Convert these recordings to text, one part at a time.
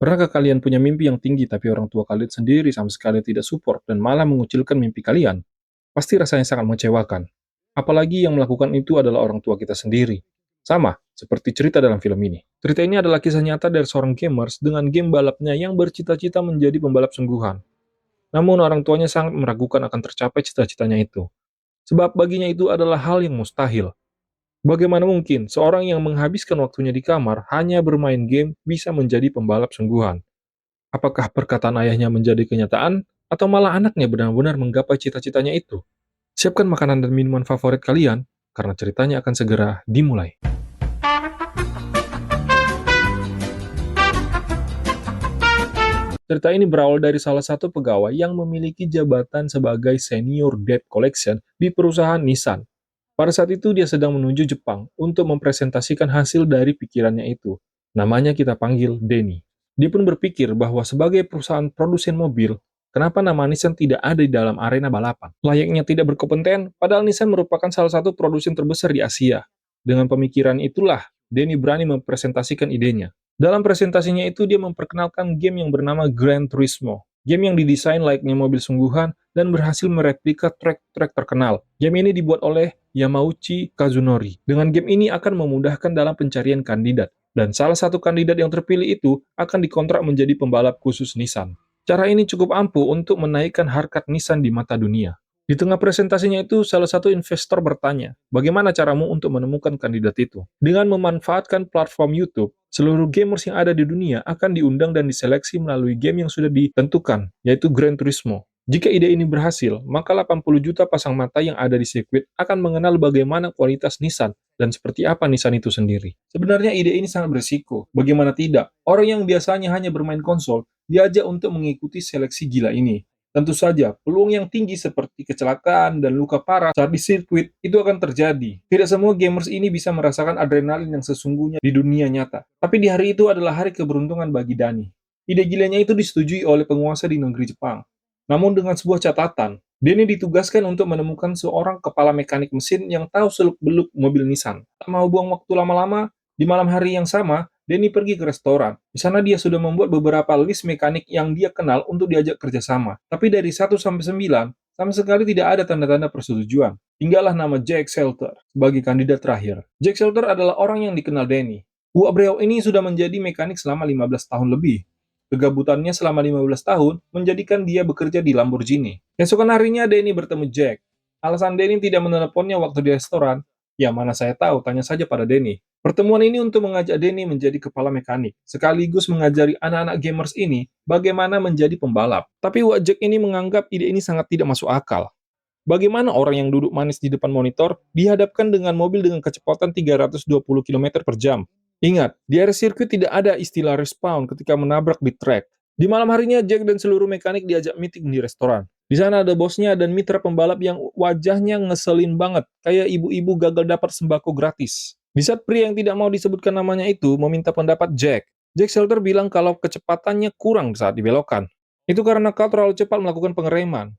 Pernahkah kalian punya mimpi yang tinggi tapi orang tua kalian sendiri sama sekali tidak support dan malah mengucilkan mimpi kalian? Pasti rasanya sangat mengecewakan. Apalagi yang melakukan itu adalah orang tua kita sendiri. Sama, seperti cerita dalam film ini. Cerita ini adalah kisah nyata dari seorang gamers dengan game balapnya yang bercita-cita menjadi pembalap sungguhan. Namun orang tuanya sangat meragukan akan tercapai cita-citanya itu. Sebab baginya itu adalah hal yang mustahil. Bagaimana mungkin seorang yang menghabiskan waktunya di kamar hanya bermain game bisa menjadi pembalap sungguhan? Apakah perkataan ayahnya menjadi kenyataan, atau malah anaknya benar-benar menggapai cita-citanya itu? Siapkan makanan dan minuman favorit kalian, karena ceritanya akan segera dimulai. Cerita ini berawal dari salah satu pegawai yang memiliki jabatan sebagai senior debt collection di perusahaan Nissan. Pada saat itu dia sedang menuju Jepang untuk mempresentasikan hasil dari pikirannya itu. Namanya kita panggil Denny. Dia pun berpikir bahwa sebagai perusahaan produsen mobil, kenapa nama Nissan tidak ada di dalam arena balapan? Layaknya tidak berkompeten, padahal Nissan merupakan salah satu produsen terbesar di Asia. Dengan pemikiran itulah, Denny berani mempresentasikan idenya. Dalam presentasinya itu dia memperkenalkan game yang bernama Gran Turismo. Game yang didesain layaknya mobil sungguhan dan berhasil mereplika trek-trek terkenal. Game ini dibuat oleh Yamauchi Kazunori. Dengan game ini akan memudahkan dalam pencarian kandidat. Dan salah satu kandidat yang terpilih itu akan dikontrak menjadi pembalap khusus Nissan. Cara ini cukup ampuh untuk menaikkan harkat Nissan di mata dunia. Di tengah presentasinya itu, salah satu investor bertanya, bagaimana caramu untuk menemukan kandidat itu? Dengan memanfaatkan platform YouTube, seluruh gamers yang ada di dunia akan diundang dan diseleksi melalui game yang sudah ditentukan, yaitu Gran Turismo. Jika ide ini berhasil, maka 80 juta pasang mata yang ada di sirkuit akan mengenal bagaimana kualitas Nissan dan seperti apa Nissan itu sendiri. Sebenarnya ide ini sangat berisiko. Bagaimana tidak? Orang yang biasanya hanya bermain konsol diajak untuk mengikuti seleksi gila ini. Tentu saja, peluang yang tinggi seperti kecelakaan dan luka parah saat di sirkuit itu akan terjadi. Tidak semua gamers ini bisa merasakan adrenalin yang sesungguhnya di dunia nyata. Tapi di hari itu adalah hari keberuntungan bagi Dani. Ide gilanya itu disetujui oleh penguasa di negeri Jepang. Namun dengan sebuah catatan, Denny ditugaskan untuk menemukan seorang kepala mekanik mesin yang tahu seluk-beluk mobil Nissan. Tak mau buang waktu lama-lama, di malam hari yang sama, Denny pergi ke restoran. Di sana dia sudah membuat beberapa list mekanik yang dia kenal untuk diajak kerjasama. Tapi dari 1 sampai 9, sama sekali tidak ada tanda-tanda persetujuan. Tinggallah nama Jack Shelter sebagai kandidat terakhir. Jack Shelter adalah orang yang dikenal Denny. Uak Breo ini sudah menjadi mekanik selama 15 tahun lebih. Kegabutannya selama 15 tahun menjadikan dia bekerja di Lamborghini. Esokan harinya Denny bertemu Jack. Alasan Denny tidak meneleponnya waktu di restoran, ya mana saya tahu, tanya saja pada Denny. Pertemuan ini untuk mengajak Denny menjadi kepala mekanik, sekaligus mengajari anak-anak gamers ini bagaimana menjadi pembalap. Tapi Wak Jack ini menganggap ide ini sangat tidak masuk akal. Bagaimana orang yang duduk manis di depan monitor dihadapkan dengan mobil dengan kecepatan 320 km per jam? Ingat, di area sirkuit tidak ada istilah respawn ketika menabrak di track. Di malam harinya, Jack dan seluruh mekanik diajak meeting di restoran. Di sana ada bosnya dan mitra pembalap yang wajahnya ngeselin banget, kayak ibu-ibu gagal dapat sembako gratis. Di saat pria yang tidak mau disebutkan namanya itu meminta pendapat Jack, Jack Shelter bilang kalau kecepatannya kurang saat dibelokkan. Itu karena kau terlalu cepat melakukan pengereman.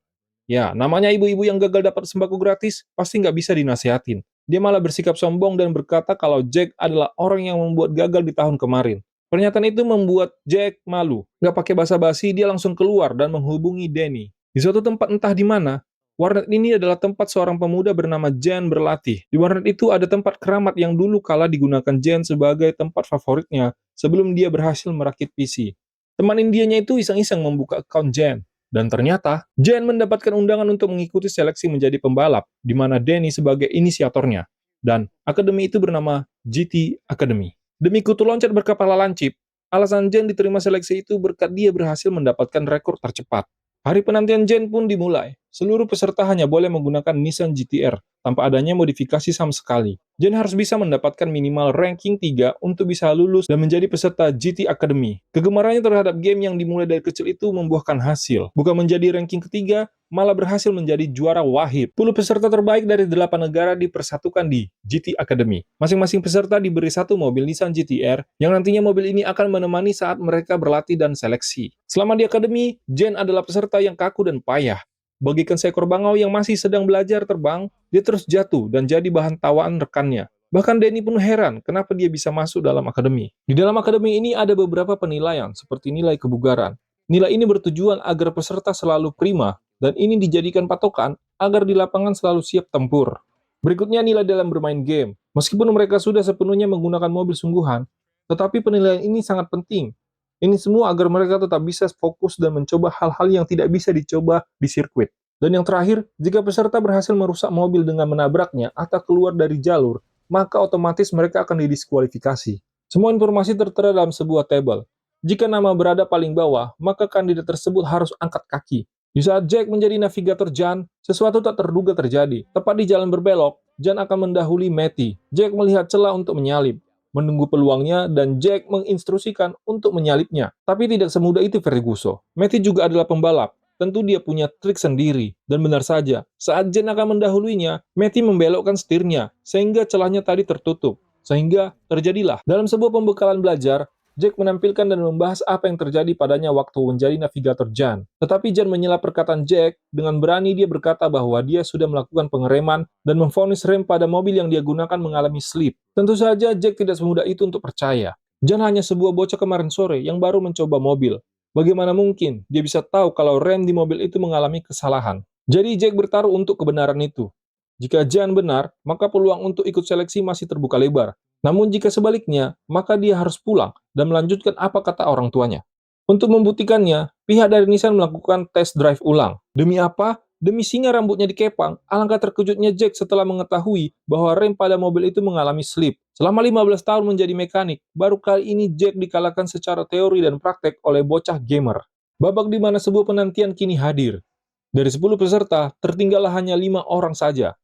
Ya, namanya ibu-ibu yang gagal dapat sembako gratis, pasti nggak bisa dinasihatin. Dia malah bersikap sombong dan berkata kalau Jack adalah orang yang membuat gagal di tahun kemarin. Pernyataan itu membuat Jack malu. Nggak pakai basa-basi, dia langsung keluar dan menghubungi Danny. Di suatu tempat entah di mana, warnet ini adalah tempat seorang pemuda bernama Jen berlatih. Di warnet itu ada tempat keramat yang dulu kala digunakan Jen sebagai tempat favoritnya sebelum dia berhasil merakit PC. Teman Indianya itu iseng-iseng membuka account Jen. Dan ternyata, Jen mendapatkan undangan untuk mengikuti seleksi menjadi pembalap, di mana Denny sebagai inisiatornya. Dan akademi itu bernama GT Academy. Demi kutu loncat berkepala lancip, alasan Jen diterima seleksi itu berkat dia berhasil mendapatkan rekor tercepat. Hari penantian Jen pun dimulai. Seluruh peserta hanya boleh menggunakan Nissan GT-R, tanpa adanya modifikasi sama sekali. Jen harus bisa mendapatkan minimal ranking 3 untuk bisa lulus dan menjadi peserta GT Academy. Kegemarannya terhadap game yang dimulai dari kecil itu membuahkan hasil. Bukan menjadi ranking ketiga, malah berhasil menjadi juara wahid. 10 peserta terbaik dari 8 negara dipersatukan di GT Academy. Masing-masing peserta diberi satu mobil Nissan GT-R, yang nantinya mobil ini akan menemani saat mereka berlatih dan seleksi. Selama di Academy, Jen adalah peserta yang kaku dan payah. Bagikan seekor bangau yang masih sedang belajar terbang, dia terus jatuh dan jadi bahan tawaan rekannya. Bahkan Danny pun heran kenapa dia bisa masuk dalam akademi. Di dalam akademi ini ada beberapa penilaian, seperti nilai kebugaran. Nilai ini bertujuan agar peserta selalu prima, dan ini dijadikan patokan agar di lapangan selalu siap tempur. Berikutnya nilai dalam bermain game. Meskipun mereka sudah sepenuhnya menggunakan mobil sungguhan, tetapi penilaian ini sangat penting. Ini semua agar mereka tetap bisa fokus dan mencoba hal-hal yang tidak bisa dicoba di sirkuit. Dan yang terakhir, jika peserta berhasil merusak mobil dengan menabraknya atau keluar dari jalur, maka otomatis mereka akan didiskualifikasi. Semua informasi tertera dalam sebuah tabel. Jika nama berada paling bawah, maka kandidat tersebut harus angkat kaki. Di saat Jack menjadi navigator Jan, sesuatu tak terduga terjadi. Tepat di jalan berbelok, Jan akan mendahului Matty. Jack melihat celah untuk menyalip, menunggu peluangnya, dan Jack menginstruksikan untuk menyalipnya. Tapi tidak semudah itu Ferguson. Matty juga adalah pembalap. Tentu dia punya trik sendiri. Dan benar saja, saat Jan akan mendahuluinya, Matty membelokkan setirnya, sehingga celahnya tadi tertutup. Sehingga terjadilah. Dalam sebuah pembekalan belajar, Jack menampilkan dan membahas apa yang terjadi padanya waktu menjadi navigator Jan. Tetapi Jan menyela perkataan Jack, dengan berani dia berkata bahwa dia sudah melakukan pengereman dan memvonis rem pada mobil yang dia gunakan mengalami slip. Tentu saja Jack tidak semudah itu untuk percaya. Jan hanya sebuah bocah kemarin sore yang baru mencoba mobil. Bagaimana mungkin dia bisa tahu kalau rem di mobil itu mengalami kesalahan? Jadi Jack bertaruh untuk kebenaran itu. Jika Jan benar, maka peluang untuk ikut seleksi masih terbuka lebar. Namun jika sebaliknya, maka dia harus pulang dan melanjutkan apa kata orang tuanya. Untuk membuktikannya, pihak dari Nissan melakukan tes drive ulang. Demi apa? Demi singa rambutnya dikepang, alangkah terkejutnya Jack setelah mengetahui bahwa rem pada mobil itu mengalami slip. Selama 15 tahun menjadi mekanik, baru kali ini Jack dikalahkan secara teori dan praktek oleh bocah gamer. Babak di mana sebuah penantian kini hadir. Dari 10 peserta, tertinggallah hanya 5 orang saja.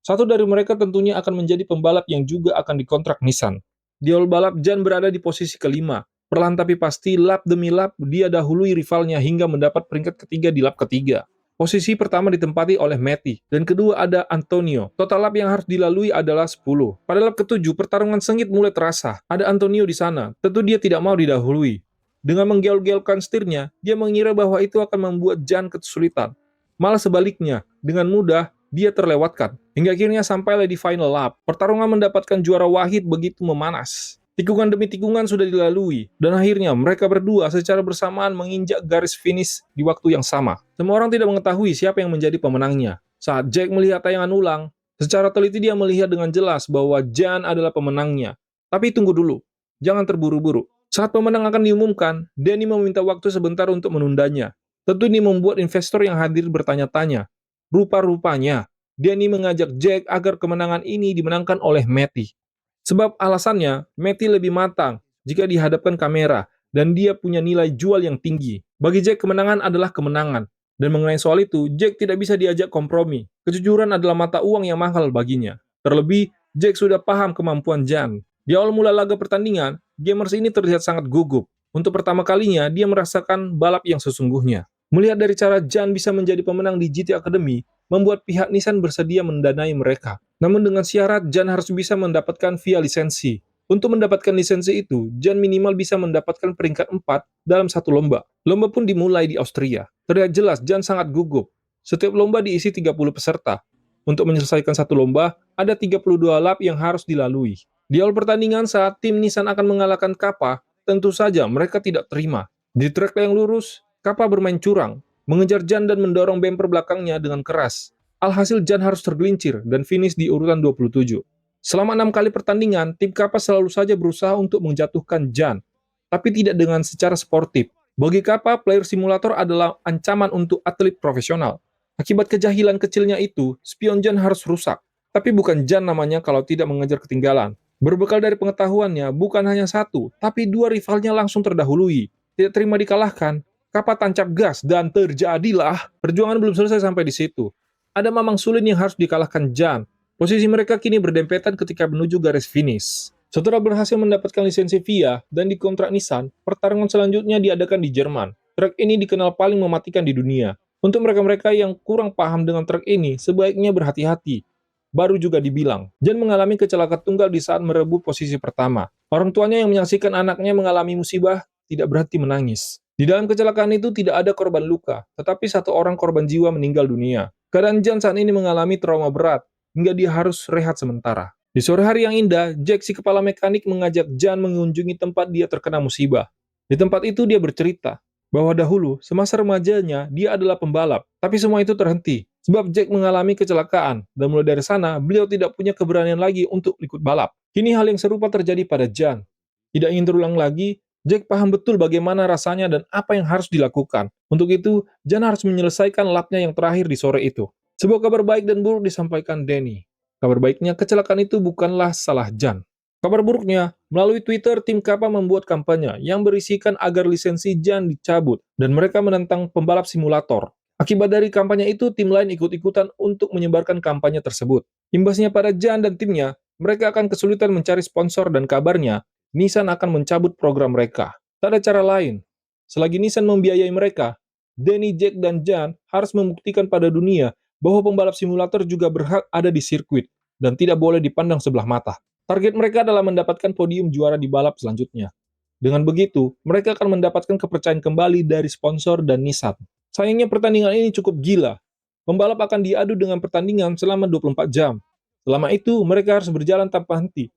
Satu dari mereka tentunya akan menjadi pembalap yang juga akan dikontrak Nissan. Di awal balap, Jan berada di posisi kelima. Perlahan tapi pasti, lap demi lap, dia dahului rivalnya hingga mendapat peringkat ketiga di lap ketiga. Posisi pertama ditempati oleh Matty, dan kedua ada Antonio. Total lap yang harus dilalui adalah 10. Pada lap ketujuh, pertarungan sengit mulai terasa. Ada Antonio di sana, tentu dia tidak mau didahului. Dengan menggeol-geolkan setirnya, dia mengira bahwa itu akan membuat Jan kesulitan. Malah sebaliknya, dengan mudah, dia terlewatkan. Hingga akhirnya sampailah di final lap. Pertarungan mendapatkan juara wahid begitu memanas. Tikungan demi tikungan sudah dilalui, dan akhirnya mereka berdua secara bersamaan menginjak garis finish di waktu yang sama. Semua orang tidak mengetahui siapa yang menjadi pemenangnya. Saat Jack melihat tayangan ulang, secara teliti dia melihat dengan jelas bahwa Jan adalah pemenangnya. Tapi tunggu dulu, jangan terburu-buru. Saat pemenang akan diumumkan, Danny meminta waktu sebentar untuk menundanya. Tentu ini membuat investor yang hadir bertanya-tanya. Rupa-rupanya, Danny mengajak Jack agar kemenangan ini dimenangkan oleh Matty. Sebab alasannya, Matty lebih matang jika dihadapkan kamera, dan dia punya nilai jual yang tinggi. Bagi Jack, kemenangan adalah kemenangan. Dan mengenai soal itu, Jack tidak bisa diajak kompromi. Kejujuran adalah mata uang yang mahal baginya. Terlebih, Jack sudah paham kemampuan Jan. Di awal mula laga pertandingan, gamers ini terlihat sangat gugup. Untuk pertama kalinya, dia merasakan balap yang sesungguhnya. Melihat dari cara Jan bisa menjadi pemenang di GT Academy, membuat pihak Nissan bersedia mendanai mereka. Namun dengan syarat Jan harus bisa mendapatkan via lisensi. Untuk mendapatkan lisensi itu, Jan minimal bisa mendapatkan peringkat 4 dalam satu lomba. Lomba pun dimulai di Austria. Terlihat jelas Jan sangat gugup. Setiap lomba diisi 30 peserta. Untuk menyelesaikan satu lomba, ada 32 lap yang harus dilalui. Di awal pertandingan saat tim Nissan akan mengalahkan Kappa, tentu saja mereka tidak terima. Di trek yang lurus, Kappa bermain curang, mengejar Jan dan mendorong bumper belakangnya dengan keras. Alhasil Jan harus tergelincir dan finish di urutan 27. Selama 6 kali pertandingan, tim Kappa selalu saja berusaha untuk menjatuhkan Jan, tapi tidak dengan secara sportif. Bagi Kappa, player simulator adalah ancaman untuk atlet profesional. Akibat kejahilan kecilnya itu, spion Jan harus rusak. Tapi bukan Jan namanya kalau tidak mengejar ketinggalan. Berbekal dari pengetahuannya, bukan hanya satu, tapi dua rivalnya langsung terdahului. Tidak terima dikalahkan, Kappa tancap gas, dan terjadilah. Perjuangan belum selesai sampai di situ. Ada Mamang Sulin yang harus dikalahkan Jan. Posisi mereka kini berdempetan ketika menuju garis finish. Setelah berhasil mendapatkan lisensi VIA dan dikontrak Nissan, pertarungan selanjutnya diadakan di Jerman. Trek ini dikenal paling mematikan di dunia. Untuk mereka-mereka yang kurang paham dengan trek ini, sebaiknya berhati-hati. Baru juga dibilang, Jan mengalami kecelakaan tunggal di saat merebut posisi pertama. Orang tuanya yang menyaksikan anaknya mengalami musibah tidak berhenti menangis. Di dalam kecelakaan itu tidak ada korban luka, tetapi satu orang korban jiwa meninggal dunia. Keadaan Jan saat ini mengalami trauma berat, hingga dia harus rehat sementara. Di sore hari yang indah, Jack si kepala mekanik mengajak Jan mengunjungi tempat dia terkena musibah. Di tempat itu dia bercerita bahwa dahulu, semasa remajanya, dia adalah pembalap. Tapi semua itu terhenti, sebab Jack mengalami kecelakaan, dan mulai dari sana, beliau tidak punya keberanian lagi untuk ikut balap. Kini hal yang serupa terjadi pada Jan. Tidak ingin terulang lagi, Jack paham betul bagaimana rasanya dan apa yang harus dilakukan. Untuk itu, Jan harus menyelesaikan lapnya yang terakhir di sore itu. Sebuah kabar baik dan buruk disampaikan Danny. Kabar baiknya, kecelakaan itu bukanlah salah Jan. Kabar buruknya, melalui Twitter, tim Kappa membuat kampanye yang berisikan agar lisensi Jan dicabut dan mereka menentang pembalap simulator. Akibat dari kampanye itu, tim lain ikut-ikutan untuk menyebarkan kampanye tersebut. Imbasnya pada Jan dan timnya, mereka akan kesulitan mencari sponsor dan kabarnya, Nissan akan mencabut program mereka. Tak ada cara lain. Selagi Nissan membiayai mereka, Danny, Jack, dan Jan harus membuktikan pada dunia bahwa pembalap simulator juga berhak ada di sirkuit dan tidak boleh dipandang sebelah mata. Target mereka adalah mendapatkan podium juara di balap selanjutnya. Dengan begitu, mereka akan mendapatkan kepercayaan kembali dari sponsor dan Nissan. Sayangnya pertandingan ini cukup gila. Pembalap akan diadu dengan pertandingan selama 24 jam. Selama itu, mereka harus berjalan tanpa henti.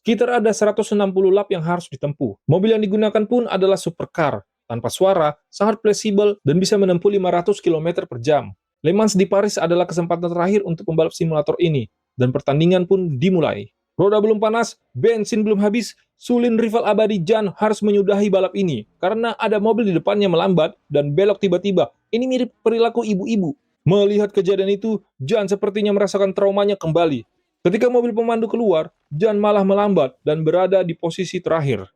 Sekitar ada 160 lap yang harus ditempuh. Mobil yang digunakan pun adalah supercar, tanpa suara, sangat fleksibel, dan bisa menempuh 500 km per jam. Le Mans di Paris adalah kesempatan terakhir untuk pembalap simulator ini, dan pertandingan pun dimulai. Roda belum panas, bensin belum habis, sulin rival abadi Jan harus menyudahi balap ini, karena ada mobil di depannya melambat dan belok tiba-tiba. Ini mirip perilaku ibu-ibu. Melihat kejadian itu, Jan sepertinya merasakan traumanya kembali. Ketika mobil pemandu keluar, Jan malah melambat dan berada di posisi terakhir.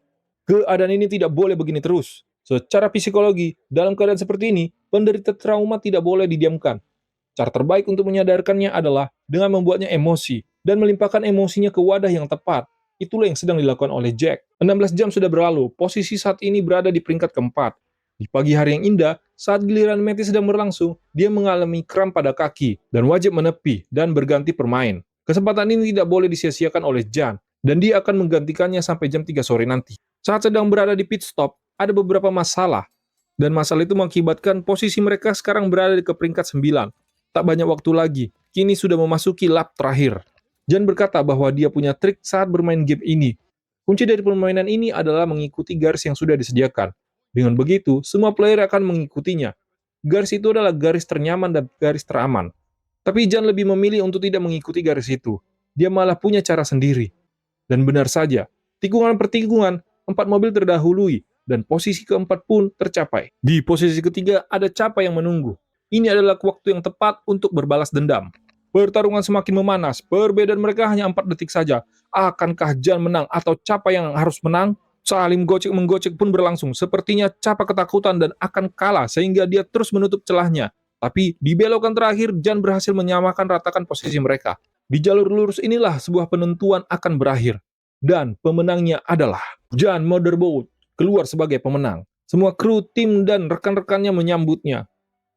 Keadaan ini tidak boleh begini terus. Secara psikologi, dalam keadaan seperti ini, penderita trauma tidak boleh didiamkan. Cara terbaik untuk menyadarkannya adalah dengan membuatnya emosi dan melimpahkan emosinya ke wadah yang tepat. Itulah yang sedang dilakukan oleh Jack. 16 jam sudah berlalu, posisi saat ini berada di peringkat keempat. Di pagi hari yang indah, saat giliran Matty sedang berlangsung, dia mengalami kram pada kaki dan wajib menepi dan berganti permain. Kesempatan ini tidak boleh disia-siakan oleh Jan, dan dia akan menggantikannya sampai jam 3 sore nanti. Saat sedang berada di pit stop, ada beberapa masalah, dan masalah itu mengakibatkan posisi mereka sekarang berada di peringkat 9. Tak banyak waktu lagi, kini sudah memasuki lap terakhir. Jan berkata bahwa dia punya trik saat bermain game ini. Kunci dari permainan ini adalah mengikuti garis yang sudah disediakan. Dengan begitu, semua player akan mengikutinya. Garis itu adalah garis ternyaman dan garis teraman. Tapi Jan lebih memilih untuk tidak mengikuti garis itu. Dia malah punya cara sendiri. Dan benar saja, tikungan per tikungan, 4 mobil terdahului, dan posisi keempat pun tercapai. Di posisi ketiga, ada Capa yang menunggu. Ini adalah waktu yang tepat untuk berbalas dendam. Pertarungan semakin memanas, perbedaan mereka hanya 4 detik saja. Akankah Jan menang atau Capa yang harus menang? Saling gocek-menggocek pun berlangsung. Sepertinya Capa ketakutan dan akan kalah sehingga dia terus menutup celahnya. Tapi di belokan terakhir, Jan berhasil menyamakan ratakan posisi mereka. Di jalur lurus inilah sebuah penentuan akan berakhir. Dan pemenangnya adalah Jan Motorboat, keluar sebagai pemenang. Semua kru, tim, dan rekan-rekannya menyambutnya.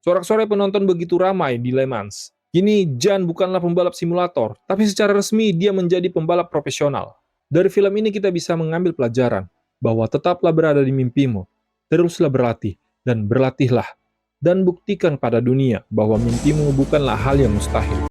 Sorak-sorai penonton begitu ramai di Le Mans. Kini Jan bukanlah pembalap simulator, tapi secara resmi dia menjadi pembalap profesional. Dari film ini kita bisa mengambil pelajaran bahwa tetaplah berada di mimpimu, teruslah berlatih, dan berlatihlah. Dan buktikan pada dunia bahwa mimpimu bukanlah hal yang mustahil.